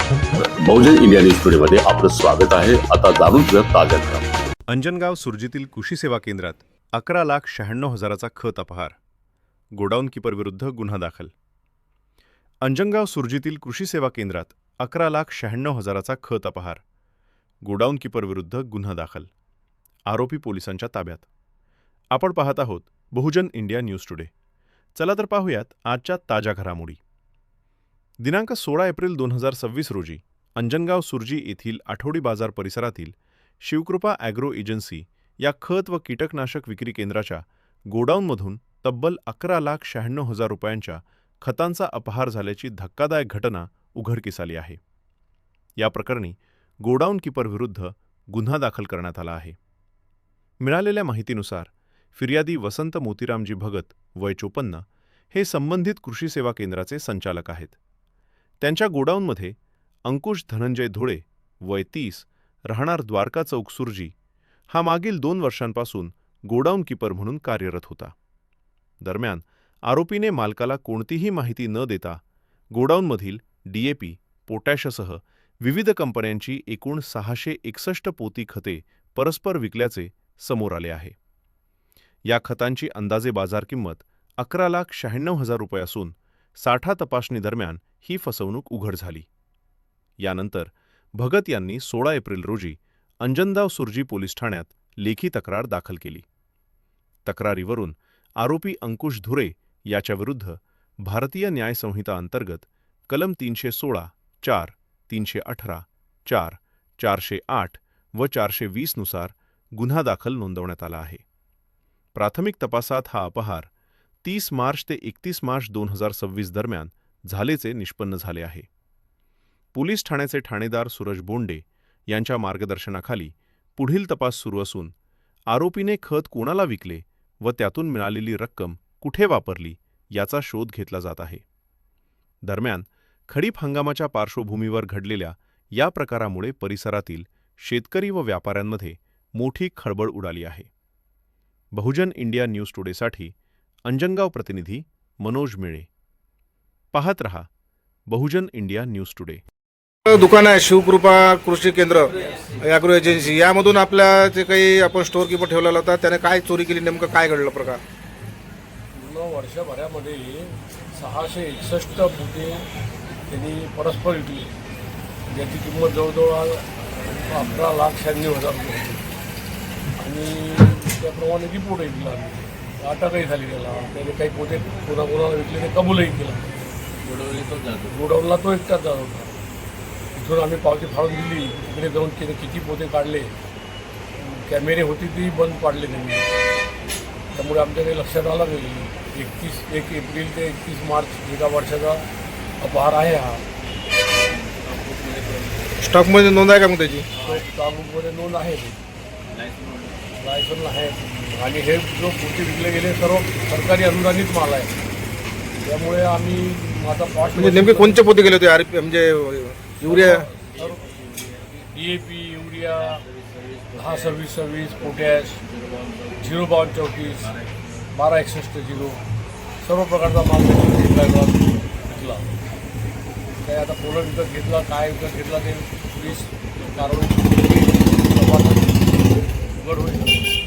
बहुजन India news today मध्ये आपलं स्वागत आहे। आता जाणून घेऊया ताज्या घडामोडी। अंजनगाव सुरजीतील कृषी सेवा केंद्रात 11,96,000चा खत अपहार, गोडाऊन कीपर विरुद्ध गुन्हा दाखल। अंजनगाव सुरजीतील कृषी सेवा केंद्रात 11,96,000चा खत अपहार, गोडाऊन कीपर विरुद्ध गुन्हा दाखल, आरोपी पोलिसांच्या ताब्यात। आपण पाहत आहोत बहुजन इंडिया न्यूज टुडे। चला तर पाहूयात आजच्या ताज्या घडामोडी। दिनांक 16 एप्रिल 2026 रोजी अंजनगाव सुरजी येथील आठवडी बाजार परिसरातील शिवकृपा ॲग्रो एजन्सी या खत व कीटकनाशक विक्री केंद्राच्या गोडाऊनमधून तब्बल 11,96,000 रुपयांच्या खतांचा अपहार झाल्याची धक्कादायक घटना उघडकीस आली आहे। या प्रकरणी गोडाऊन कीपर विरुद्ध गुन्हा दाखल करण्यात आला आहे। मिळालेल्या माहितीनुसार फिर्यादी वसंत मोतीरामजी भगत वय 54 हे संबंधित कृषी सेवा केंद्राचे संचालक आहेत। त्यांच्या गोडाऊनमध्ये अंकुश धनंजय धोळे वय 30 राहणार द्वारका चौक सुरजी हा मागील 2 वर्षांपासून गोडाऊन कीपर म्हणून कार्यरत होता। दरम्यान आरोपीने मालकाला कोणतीही माहिती न देता गोडाऊनमधील DAP, पोटॅशसह विविध कंपन्यांची एकूण 661 पोती खते परस्पर विकल्याचे समोर आले आहे। या खतांची अंदाजे बाजार किंमत 11,96,000 रुपये असून साठा तपासणी दरम्यान ही फसवणूक उघड झाली। यानंतर भगत यांनी 16 एप्रिल रोजी अंजनगाव सुरजी पोलीस ठाण्यात लेखी तक्रार दाखल केली। तक्रारीवरून आरोपी अंकुश धुरे याच्याविरुद्ध भारतीय न्याय संहिता अंतर्गत कलम 316, 4, 318, 4, 408 व 420 नुसार गुन्हा दाखल नोंदवण्यात आला आहे। प्राथमिक तपासात हा अपहार 30 मार्च ते 31 मार्च 2026 दरम्यान झाल्याचे निष्पन्न झाले आहे। पोलीस ठाण्याचे ठाणेदार सूरज बोंडे यांच्या मार्गदर्शनाखाली पुढील तपास सुरू असून आरोपीने खत कोणाला विकले व त्यातून मिळालेली रक्कम कुठे वापरली याचा शोध घेतला जात आहे। दरम्यान खरीप हंगामाच्या पार्श्वभूमीवर घडलेल्या या प्रकारामुळे परिसरातील शेतकरी व व्यापाऱ्यांमध्ये मोठी खळबळ उडाली आहे। बहुजन इंडिया न्यूज टुडेसाठी अंजनगाव प्रतिनिधी मनोज मिळे। पाहत रहा बहुजन इंडिया न्यूज टुडे। दुकान आहे शिवकृपा कृषी केंद्र ॲग्रो एजन्सी, यामधून आपल्या जे काही आपण स्टोअर कीपर ठेवलेला होता त्याने काय चोरी केली, नेमकं काय घडलं प्रकार? पूर्ण वर्षभरामध्ये 661 पोते त्यांनी परस्पर विकली, ज्याची किंमत जवळजवळ 11,96,000 रुपये होती आणि त्याप्रमाणे रिपोर्टही दिला, अटकही झाली त्याने काही पोते कोणाकोणाला विकले ते कबूलही केलं। गोडाऊनला तो एकटाच जात होता। तिथून आम्ही पावती फाडून दिली, तिकडे जाऊन तिने किती पोते काढले, कॅमेरे होते ती बंद पाडले त्यांनी, त्यामुळे आमच्या काही लक्षात आलं नाही। 1 एप्रिल ते 31 मार्च एका वर्षाचा अपहार आहे हा। स्टॉकमध्ये नोंद आहे का मग त्याची? स्टॉकमध्ये नोंद आहे, लायसन आहे आणि हे जो पोते विकले गेले सर्व सरकारी अनुदानित माल आहे। त्यामुळे आम्ही आता म्हणजे नेमके कोणते पोते गेले होते? म्हणजे युरिया, DAP, युरिया 10-26-26, पोटॅश 052-34, 12-61-0 सर्व प्रकारचा माल विकला। काय आता कोणा विकत घेतला, काय विकत घेतला ते पोलीस कारवाई उघड होईल।